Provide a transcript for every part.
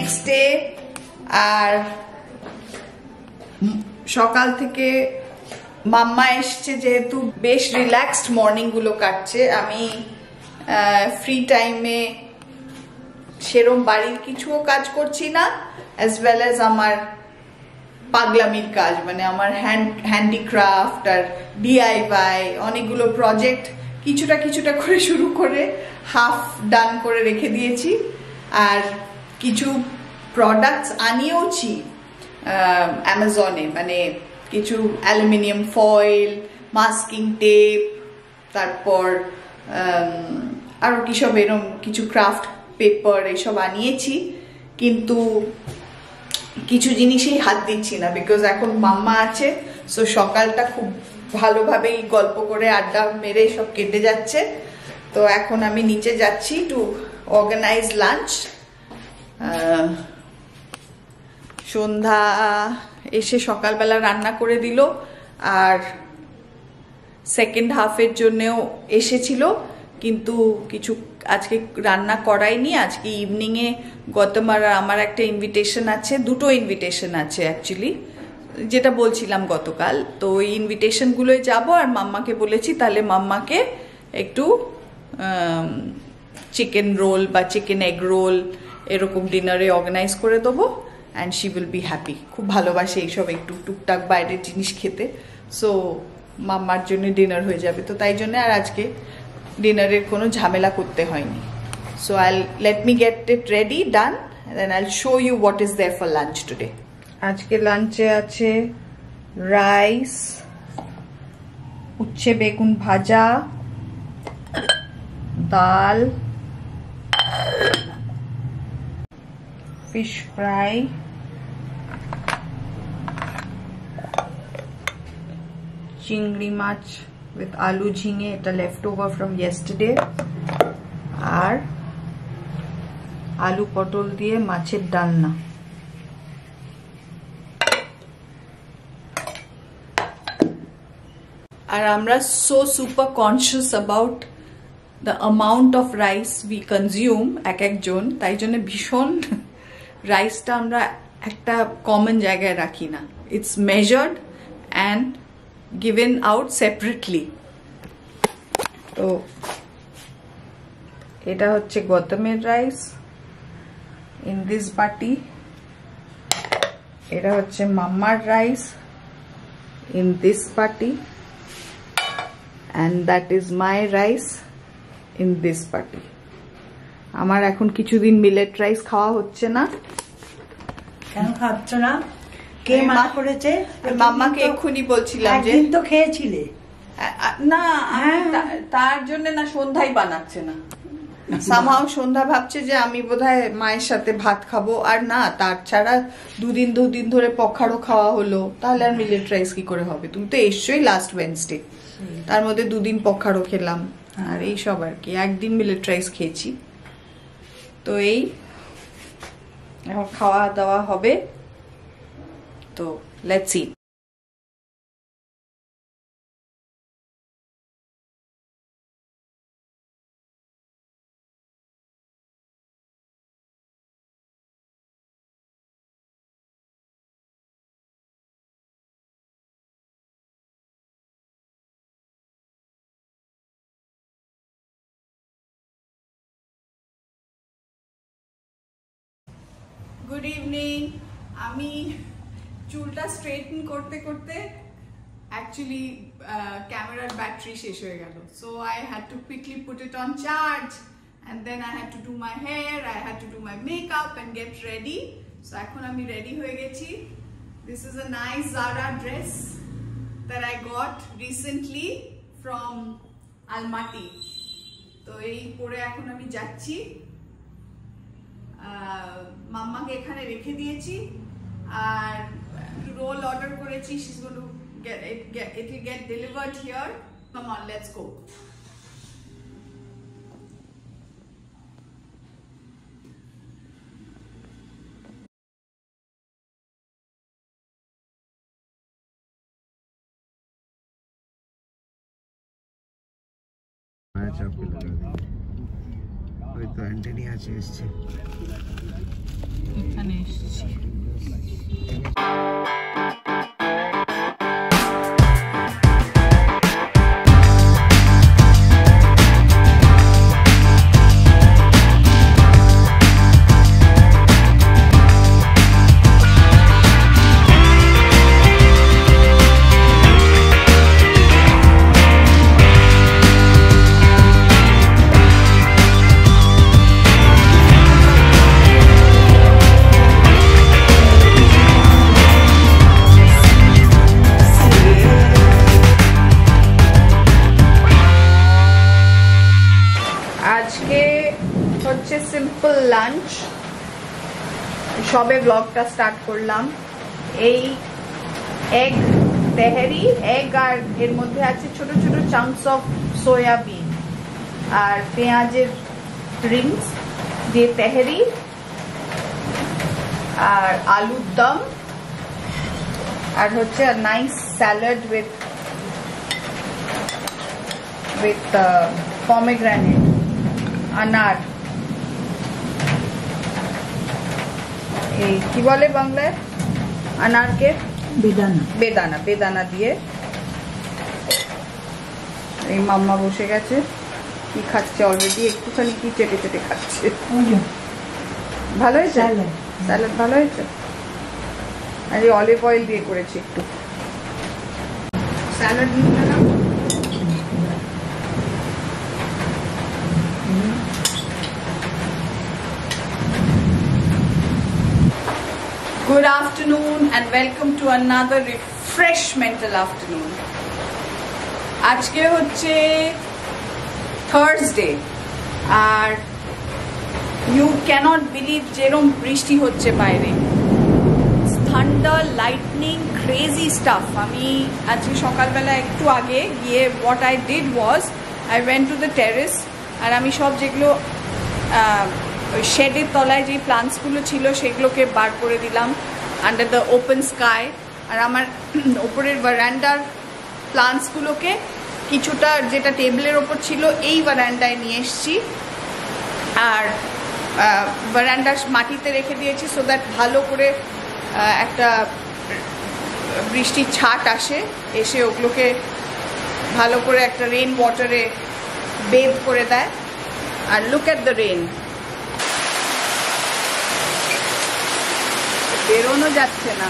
Next day. আর সকাল থেকে মাম্মা এসছে, যেহেতু বেশ রিল্যাক্সড মর্নিং গুলো কাটছে। আমি ফ্রি টাইমে সেরম বাড়ির কিছুও কাজ করছি না, অ্যাজ ওয়েল অ্যাজ আমার পাগলামির কাজ, মানে আমার হ্যান্ডিক্রাফট আর ডিআইওয়াই অনেকগুলো প্রজেক্ট কিছুটা কিছুটা করে শুরু করে হাফ ডান করে রেখে দিয়েছি। আর কিছু প্রোডাক্টস আনিয়েওছি অ্যামাজনে, মানে কিছু অ্যালুমিনিয়াম ফয়েল, মাস্কিং টেপ, তারপর আরও কিসব এরম কিছু ক্রাফট পেপার এইসব আনিয়েছি, কিন্তু কিছু জিনিসেই হাত দিচ্ছি না, বিকজ এখন মাম্মা আছে। সো সকালটা খুব ভালোভাবেই গল্প করে আড্ডা মেরে সব কেটে যাচ্ছে। তো এখন আমি নিচে যাচ্ছি টু অর্গানাইজ লাঞ্চ। সন্ধ্যা এসে সকালবেলা রান্না করে দিল, আর সেকেন্ড হাফের জন্যেও এসেছিল, কিন্তু কিছু আজকে রান্না করাইনি। আজকে ইভিনিংয়ে গৌতম আর আমার একটা ইনভিটেশন আছে, দুটো ইনভিটেশন আছে অ্যাকচুয়ালি, যেটা বলছিলাম গতকাল। তো ওই ইনভিটেশনগুলোয় যাব, আর মাম্মাকে বলেছি তাহলে মাম্মাকে একটু চিকেন রোল বা চিকেন এগ রোল এরকম ডিনারে অর্গানাইজ করে দেবো, and she will be happy. খুব ভালোবাসে এইসব একটু টুকটাক বাইরের জিনিস খেতে। সো মাম্মার জন্য ডিনার হয়ে যাবে, তো তাই জন্য আর আজকে ডিনারের কোনো ঝামেলা করতে হয়নি। So let me get it ready, done, then I'll show you what is there for lunch today. আজকে লাঞ্চে আছে রাইস, উচ্ছে বেগুন ভাজা, ডাল, ফিশ ফ্রাই, চিংড়ি মাছ with আলু ঝিঙে, এটা লেফট ওভার ফ্রম ইয়েস্টারডে, আর আলু পটল দিয়ে মাছের ডালনা। আর আমরা so super conscious about the amount of rice we consume এক একজন, তাই জন্য ভীষণ রাইসটা আমরা একটা কমন জায়গায় রাখি না। It's measured and given out separately. তো এটা হচ্ছে গৌতমের রাইস in this বাটি, এটা হচ্ছে মাম্মার রাইস in this বাটি, and that is my rice in this বাটি। আমার এখন কিছুদিন মিলেট রাইস খাওয়া হচ্ছে না। কেন খাচ্ছ না? কে মা করেছে? মাম্মাকে এক্ষুনি বলছিলাম যে একদিন তো খেয়েছিলে না, তার জন্য না, সন্ধ্যায় বানাচ্ছে না। সামহাও সন্ধ্যা ভাবছে যে আমি বোধহয় মায়ের সাথে ভাত খাবো, আর না, তার ছাড়া দুদিন ধরে পখারও খাওয়া হলো, তাহলে আর মিলেট রাইস কি করে হবে? তুমি তো এসছোই লাস্ট ওয়েডনেসডে, তার মধ্যে দুদিন পখারও খেলাম, আর এই সব আর কি, একদিন মিলেট রাইস খেয়েছি। তো এই এখন খাওয়া দাওয়া হবে, তো লেটস সি। Good evening. আমি চুলটা স্ট্রেটন করতে করতে অ্যাকচুয়ালি ক্যামেরার ব্যাটারি শেষ হয়ে গেল, so I had to quickly put it on charge, and then I had to do my hair, I had to do my makeup and get ready. সো এখন আমি রেডি হয়ে গেছি। This is a nice Zara dress that I got recently from Almaty. তো এই পরে এখন আমি যাচ্ছি, মাম্মাকে এখানে রেখে দিয়েছি, আর রোল অর্ডার করেছি, she's going to it will get delivered here. Come on, let's go. ওই তো অ্যান্টনি আছে এসছে এখানে এসেছি। আজকে হচ্ছে সিম্পল লাঞ্চ, সবে ব্লগটা স্টার্ট করলাম। এই এগ তেহারি, এগ আর এর মধ্যে আছে ছোট ছোট চাঙ্কস অফ সয়াবিন আর পেঁয়াজের রিংস দিয়ে তেহারি, আর আলুর দম, আর হচ্ছে নাইস স্যালাড উইথ pomegranate, আনার, এই কি বলে বাংলায় আনারকে? বেদানা। বেদানা, বেদানা দিয়ে। এই মাম্মা বসে গেছে, কি খাচ্ছে অলরেডি, একটুখানি কি চেটে চেটে খাচ্ছে। ভালো হয়েছে স্যালাড? ভালো হয়েছে। আর এই অলিভ অয়েল দিয়ে করেছি একটু salad. Good afternoon and welcome to another refreshmental afternoon. আজকে হচ্ছে থার্সডে আর you cannot believe যেরকম বৃষ্টি হচ্ছে বাইরে, thunder, lightning, crazy stuff. আমি আজকে সকালবেলা একটু আগে গিয়ে what I did was I went to the terrace আর আমি সব যেগুলো শেডের তলায় যে প্লান্টসগুলো ছিল সেগুলোকে বার করে দিলাম আন্ডার দ্য ওপেন স্কাই। আর আমার ওপরের বারান্দার প্লান্টসগুলোকে কিছুটা যেটা টেবিলের ওপর ছিল এই বারান্দায় নিয়ে এসেছি আর বারান্দার মাটিতে রেখে দিয়েছি, সো দ্যাট ভালো করে একটা বৃষ্টির ছাট আসে, এসে ওগুলোকে ভালো করে একটা রেন ওয়াটারে বেদ করে দেয়। আর লুক অ্যাট দ্য রেন, বেরোনো যাচ্ছে না।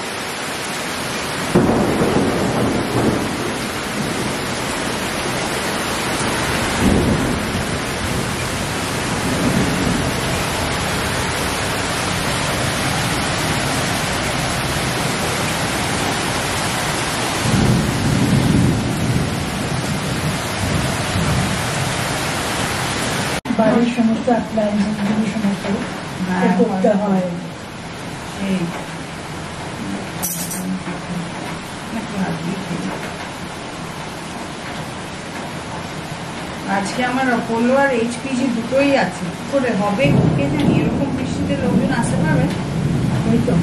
বাড়ির সমস্ত অ্যাপ্লায়েন্সেসগুলো সমস্ত করতে হয়। আজকে আমার অপোলো আর এইচপিজি দুটোই আছে, কি করে হবে কে জানি, এরকম বৃষ্টিতে লোকজন আসতে পারবে? ওই তো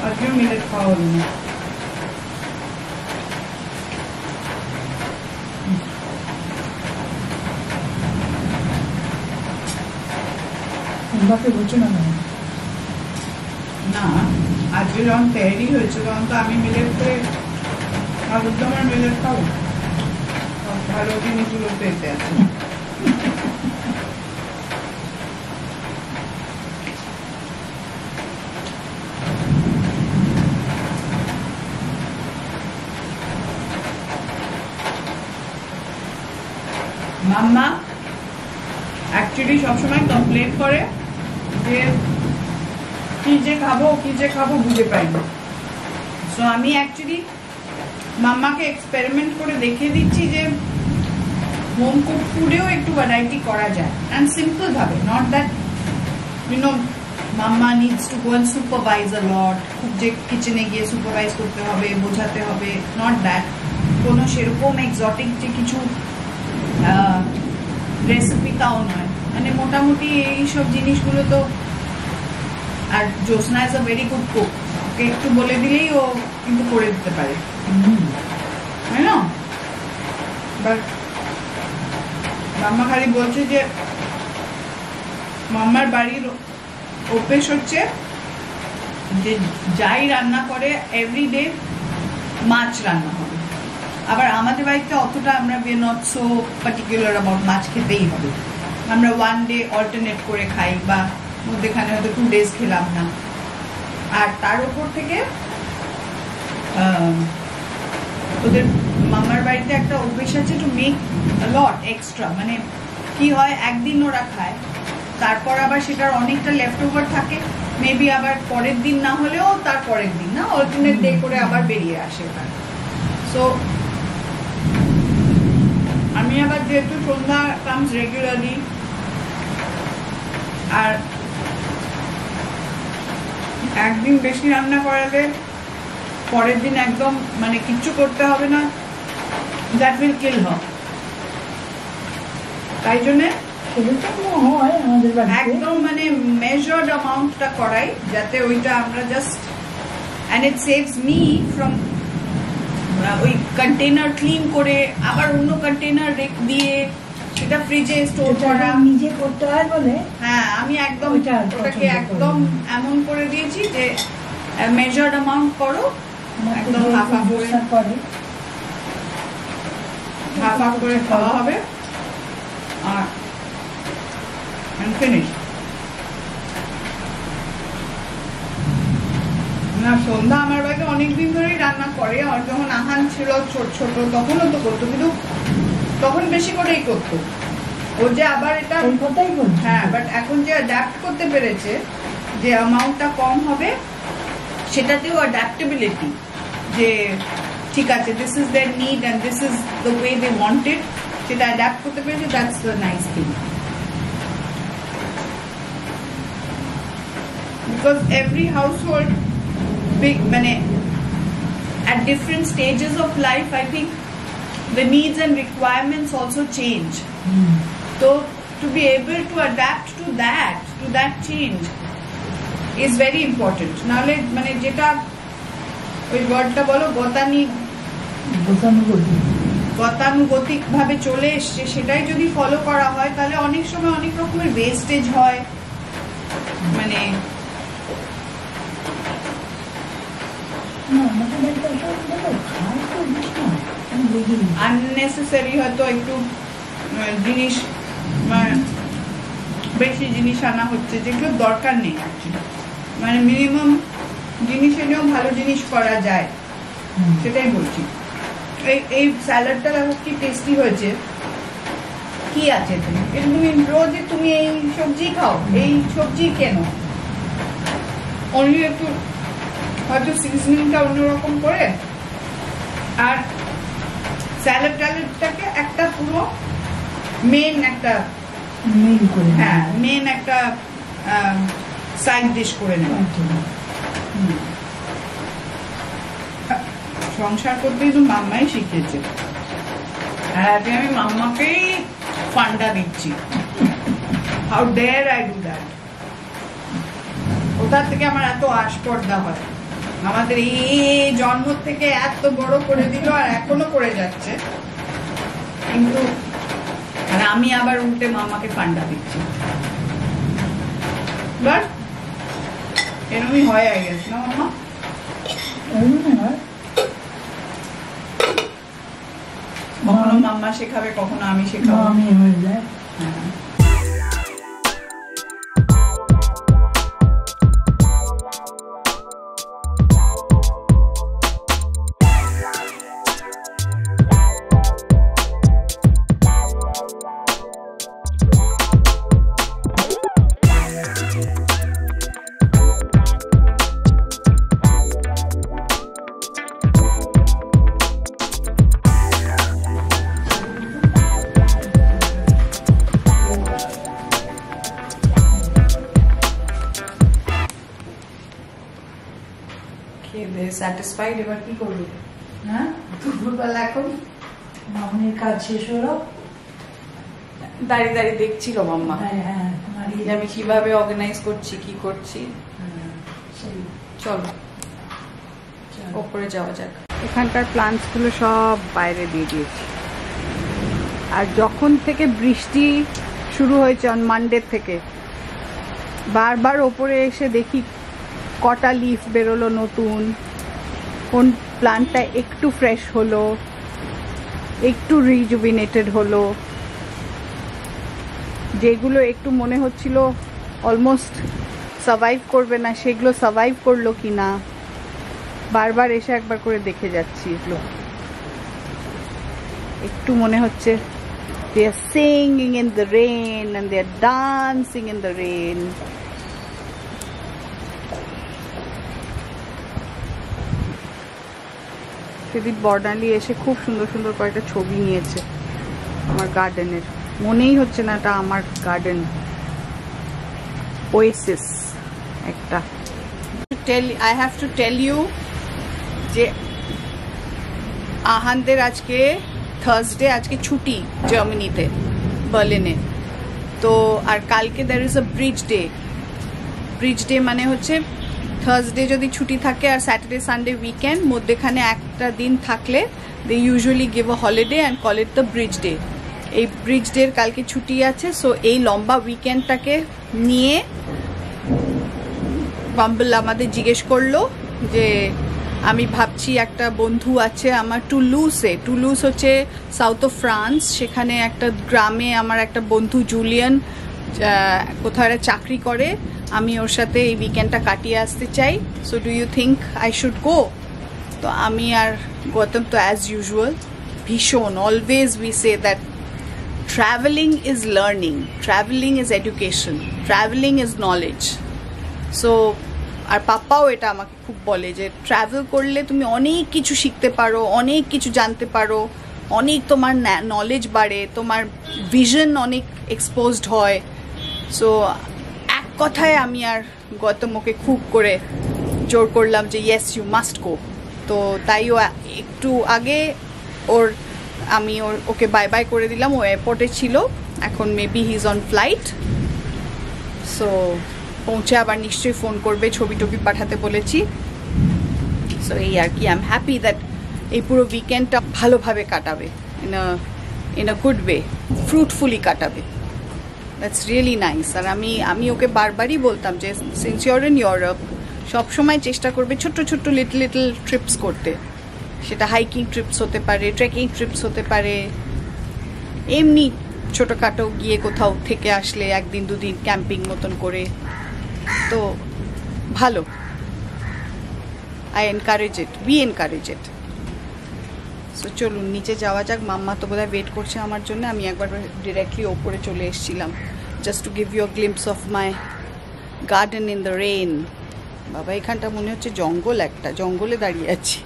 আজকেও মিলেট খাওয়া হলো না। বাকি বলছো না না, আজকে যখন তৈরি হয়েছে তখন তো আমি মিলেট করে আলুর দম আর মিলেট খাবো, ভালো জিনিসগুলো পেতে আছে। মাম্মা অ্যাকচুয়ালি সবসময় কমপ্লেন করে যে কি যে খাবো বুঝে পাই না। সো আমি অ্যাকচুয়ালি মাম্মাকে এক্সপেরিমেন্ট করে দেখিয়ে দিচ্ছি যে হোম কুক ফুডেও একটু ভ্যারাইটি করা যায়, অ্যান্ড সিম্পল ভাবে, not that mamma needs to go and supervise a lot, খুব যে কিচেনে গিয়ে সুপারভাইজ করতে হবে, বোঝাতে হবে, নট দ্যাট। কোনো সেরকম এক্সোটিক যে কিছু রেসিপি তাও নয়, মানে মোটামুটি এইসব জিনিসগুলো তো আর Jyotsna is a very good cook, ওকে একটু বলে দিলেই ও কিন্তু করে দিতে পারে, তাই না? বাট মাম্মা খালি বলছে যে মাম্মার বাড়ির অভ্যেস হচ্ছে যে যাই রান্না করে এভরিডে মাছ রান্না হবে। আবার আমাদের বাড়িতে অতটা আমরা we are not so particular about মাছ খেতেই হবে, আমরা 1 ডে অল্টারনেট করে খাই বা মধ্যেখানে হয়তো 2 ডেজ খেলাম না। আর তার উপর থেকে ওদের মামার বাড়িতে একটা অভ্যেস আছে টু মেক লট এক্সট্রা, মানে কি হয় একদিন ওরা খায়, তারপর আবার সেটার অনেকটা লেফট ওভার থাকে, মেবি আবার পরের দিন না হলেও তার পরের দিন না অল্টারনেট ডে করে আবার বেরিয়ে আসে ওখানে। সো আমি আবার যেহেতু সন্ধ্যা কামস রেগুলারলি, আর একদিন বেশি রান্না করালে পরের দিন একদম মানে কিচ্ছু করতে হবে না, দ্যাট উইল কিল হার। তাই জন্যে একদম মানে মেজার্ড অ্যামাউন্টটা করাই, যাতে ওইটা আমরা just and it saves me from ওই কন্টেনার ক্লিন করে আবার অন্য কন্টেনার দিয়ে সেটা ফ্রিজে স্টোর করা নিজে করতে হয় বলে। হ্যাঁ, আমি একদম ওটাকে একদম এমন করে দিয়েছি যে মেজার্ড অ্যামাউন্ট করো, একদম হাফ হাফ করে খাওয়া হবে আর ফিনিশ। না, সন্ধ্যা আমার বাড়িতে অনেকদিন ধরেই রান্না করে, আর যখন আহান ছিল ছোট ছোট তখনও তো করতো, কিন্তু তখন বেশি করেই করতো। ও যে আবার এটা হ্যাঁ, বাট এখন যে অ্যাডাপ্ট করতে পেরেছে যে অ্যামাউন্টটা কম হবে, সেটাতেও অ্যাডাপ্টেবিলিটি, যে ঠিক আছে this is their need and this is the way they want it, সেটা অ্যাডাপ্ট করতে পেরেছে, that's the nice thing. Because every household, big, at different stages of life, I think the needs and requirements also change. So to be able to adapt to that change is very important. নাহলে মানে যেটা ওই ওয়ার্ডটা বলো গতানুগতিক ভাবে চলে এসছে, সেটাই যদি ফলো করা হয় তাহলে অনেক সময় অনেক রকমের ওয়েস্টেজ হয়, মানে আননেসেসারি হয়তো একটু জিনিস, বেশি জিনিস আনা হচ্ছে যেগুলো দরকার নেই অ্যাকচুয়ালি, মানে মিনিমাম জিনিস এনেও ভালো জিনিস করা যায়, সেটাই বলছি। এই স্যালাডটা দেখো কি টেস্টি হয়েছে, কি আছে তুমি রোজ তুমি এই সবজি খাও, এই সবজি কেন, অন্য একটু হয়তো সিজনিংটা অন্যরকম করে, আর স্যালাড ট্যালাডটাকে একটা পুরো মেন একটা সাইড ডিশ করে নেব। সংসার করতে কিন্তু মাম্মাই শিখিয়েছে, আর আজকে আমি মাম্মাকেই ফান্ডা দিচ্ছি, how dare I do that. ওটার থেকে আমার এত আস্পর্ধা হয়, আমাদের এই জন্ম থেকে এত বড় করে দিল আর এখনো করে যাচ্ছে, কিন্তু আমি আবার উল্টে মামাকে ফান্ডা দিচ্ছি। বাট এরকমই হয় আই গেস, না মামা? কখনো মাম্মা শেখাবে, কখনো আমি শেখাবো। হ্যাঁ, স্যাটিসফাইড। এবার কি করবি? হ্যাঁ, দুপুরবেলা এখন মামনির কাজ শেষ হলো, দাঁড়িয়ে দাঁড়িয়ে দেখছিল মাম্মা আমি কিভাবে অর্গানাইজ করছি, কি করছি। চলো ওপরে যাওয়া যাক। এখানকার প্লান্টস গুলো সব বাইরে দিয়ে দিয়েছি। আর যখন থেকে বৃষ্টি শুরু হয়েছে অন মানডে থেকে বারবার ওপরে এসে দেখি কটা লিফ বেরোলো নতুন, কোন প্লান্টটা একটু ফ্রেশ হলো, একটু রিজুভিনেটেড হলো, যেগুলো একটু মনে হচ্ছিল অলমোস্ট সার্ভাইভ করবে না সেগুলো সার্ভাইভ করলো কিনা বারবার এসে একবার করে দেখে যাচ্ছি। এগুলো একটু মনে হচ্ছে they are singing in the rain and they are dancing in the rain. সেদিন বর্ডালি এসে খুব সুন্দর সুন্দর কয়েকটা ছবি নিয়েছে আমার গার্ডেনের, মনেই হচ্ছে না এটা আমার গার্ডেন। ওয়েসিস একটা। I have to tell you যে আহানদের আজকে থার্সডে, আজকে ছুটি জার্মানিতে, বার্লিনে। তো আর কালকে there is a bridge day. Bridge day মানে হচ্ছে থার্সডে যদি ছুটি থাকে আর স্যাটারডে সানডে উইকেন্ড, মধ্যেখানে একটা দিন থাকলে they usually give a holiday and call it the bridge day. এই ব্রিজ ডের কালকে ছুটি আছে। সো এই লম্বা উইকেন্ডটাকে নিয়ে বাম্বল আমাদের জিজ্ঞেস করলো যে আমি ভাবছি একটা বন্ধু আছে আমার টুলুসে, টুলুস হচ্ছে সাউথ অফ ফ্রান্স, সেখানে একটা গ্রামে আমার একটা বন্ধু জুলিয়ান কোথাও একটা চাকরি করে, আমি ওর সাথে এই উইকেন্ডটা কাটিয়ে আসতে চাই। So do you think I should go? তো আমি আর গৌতম তো অ্যাজ ইউজুয়াল ভীষণ, always we say that travelling is learning, travelling is education, travelling is knowledge. So আর পাপ্পাও এটা আমাকে খুব বলে যে ট্রাভেল করলে তুমি অনেক কিছু শিখতে পারো, অনেক কিছু জানতে পারো, অনেক তোমার নলেজ বাড়ে, তোমার ভিশন অনেক এক্সপোজড হয়। সো এক কথায় আমি আর গৌতমকে খুব করে জোর করলাম যে ইয়েস ইউ মাস্ট গো। তো তাই ও একটু আগে আমি ওকে বাই বাই করে দিলাম, ও এয়ারপোর্টে ছিল, এখন maybe he is on flight. So পৌঁছে আবার নিশ্চয়ই ফোন করবে, ছবি টবি পাঠাতে বলেছি। সো এই আর কি, আই এম হ্যাপি দ্যাট এই পুরো উইকেন্ডটা ভালোভাবে কাটাবে, in a good way, fruitfully কাটাবে। That's really nice. আর আমি ওকে বারবারই বলতাম যে সিন্স ইউর ইন ইউরোপ সবসময় চেষ্টা করবে ছোট্ট ছোট্ট লিটল লিটল ট্রিপস করতে, সেটা হাইকিং ট্রিপস হতে পারে, ট্রেকিং ট্রিপস হতে পারে, এমনি ছোটোখাটো গিয়ে কোথাও থেকে আসলে একদিন দুদিন ক্যাম্পিং মতন করে। তো ভালো, I encourage it, we encourage it. So চলুন নিচে যাওয়া যাক, মাম্মা তো বোধহয় ওয়েট করছে আমার জন্য। আমি একবার ডিরেক্টলি ওপরে চলে এসেছিলাম just to give you a glimpse of my garden in the rain. বাবা এখানটা মনে হচ্ছে জঙ্গল, একটা জঙ্গলে দাঁড়িয়ে আছি।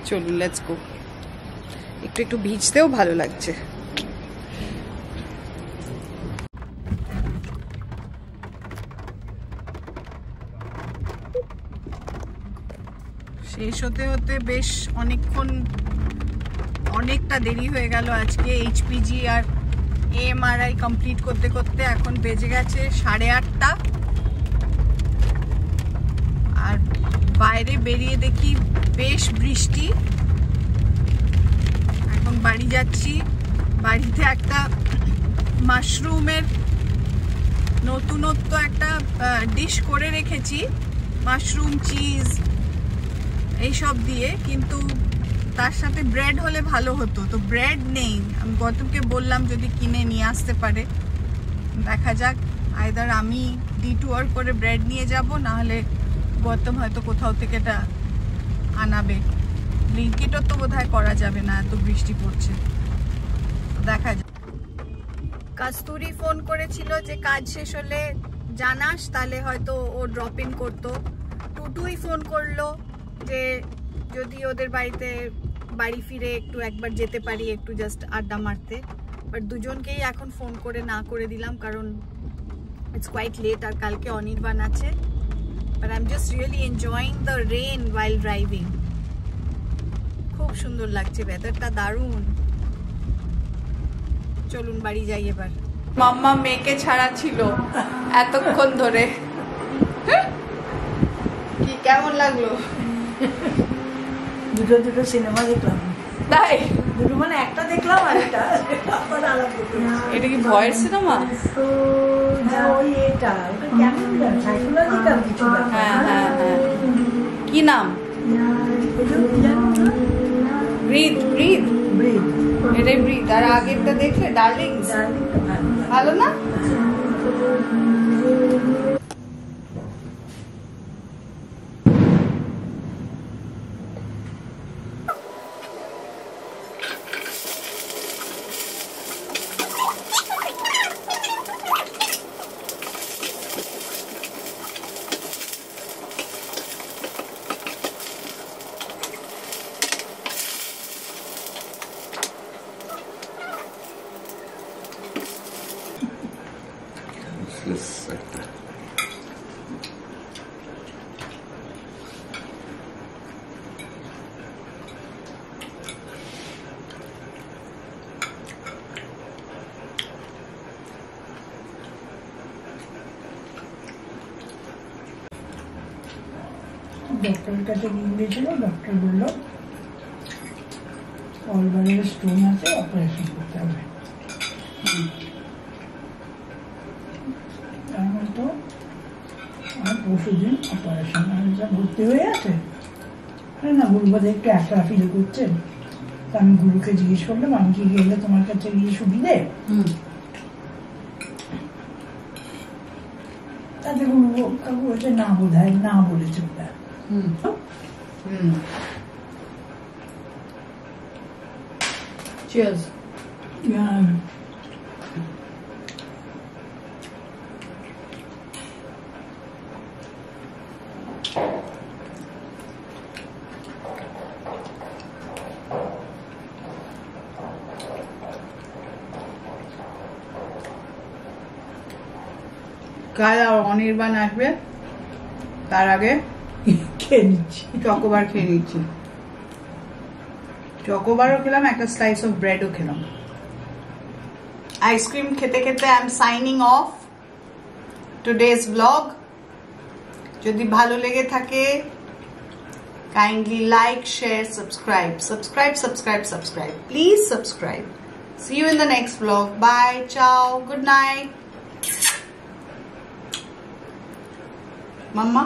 চলুন লেটস গো। একটু একটু ভিজতেও ভালো লাগছে। শেষ হতে হতে বেশ অনেকটা দেরি হয়ে গেল আজকে। এইচপিজি আর এমআরআই কমপ্লিট করতে করতে এখন বেজে গেছে 8:30। আর বাইরে বেরিয়ে দেখি বেশ বৃষ্টি। এখন বাড়ি যাচ্ছি, বাড়িতে একটা মাশরুমের নতুনত্ব একটা ডিশ করে রেখেছি, মাশরুম চিজ এইসব দিয়ে, কিন্তু তার সাথে ব্রেড হলে ভালো হতো। তো ব্রেড নেই, আমি গৌতমকে বললাম যদি কিনে নিয়ে আসতে পারে। দেখা যাক, আইদার আমি ডিটুয়ার করে ব্রেড নিয়ে যাব, নাহলে গৌতম হয়তো কোথাও থেকে এটা আনাবে। ব্লিঙ্কিটও তো বোধহয় করা যাবে না, এত বৃষ্টি পড়ছে। দেখা যাক। কাস্তুরি ফোন করেছিল যে কাজ শেষ হলে জানাস, তাহলে হয়তো ও ড্রপ ইন করতো। টুটুই ফোন করলো যে যদি ওদের বাড়ি ফিরে একটু একবার যেতে পারি, একটু জাস্ট আড্ডা মারতে। বাট দুজনকেই এখন ফোন করে না করে দিলাম, কারণ ইটস কোয়াইট লেট, আর কালকে অনির্বাণ আছে। But I am just really enjoying the rain while driving. খুব সুন্দর লাগছে, ওয়েদারটা দারুণ। চলুন বাড়ি যাই এবার। মাম্মা মেয়েকে ছাড়া ছিল এতক্ষণ ধরে। কি কেমন লাগলো? দুটো দুটো সিনেমা দেখলাম। তাই দুটো মানে একটা দেখলাম আর একটা আবার আলাদা দেখলাম। এটা কি ভয়ের সিনেমা? হ্যাঁ ওই এটা ওটা কেমন সাইকোলজিক্যাল কিছু ব্যাপার। হ্যাঁ হ্যাঁ হ্যাঁ। কি নাম? ওটা কি জানো না? Breathe breathe. ব্রিথ। এটাই ব্রিথ। আর আগেরটা দেখলে ডার্লিংস, ডার্লিংটা ভালো। ভালো না? ডক্টরের কাছে নিয়ে গিয়েছিল, ডক্টর বললো অলবারের স্টোন আছে, অপারেশন করতে হবে। আমার তো আর পরশুদিন অপারেশন, যা ভর্তি হয়ে আছে না, গুরু বোধ একটু একটা ফিল করছেন। তা আমি গুরুকে জিজ্ঞেস করলাম, আমি কি গেলে তোমার কাছে গিয়ে সুবিধে? তাতে গুরু কাকু বলছে না, বোধ হয় না বলেছে ওটা। Cheers. Yeah. কাল আর অনির্বাণ আসবে, তার আগে খেয়ে নিচ্ছি। চকোবার খেয়ে নিচ্ছি। চকোবারও খেলাম, একটা স্লাইস অফ ব্রেডও খেলাম। আইসক্রিম খেতে খেতে I am signing off today's blog. যদি ভালো লেগে থাকে kindly like, share, subscribe, subscribe, subscribe, subscribe, please subscribe. See you in the next vlog. Bye, ciao, good night. Mama.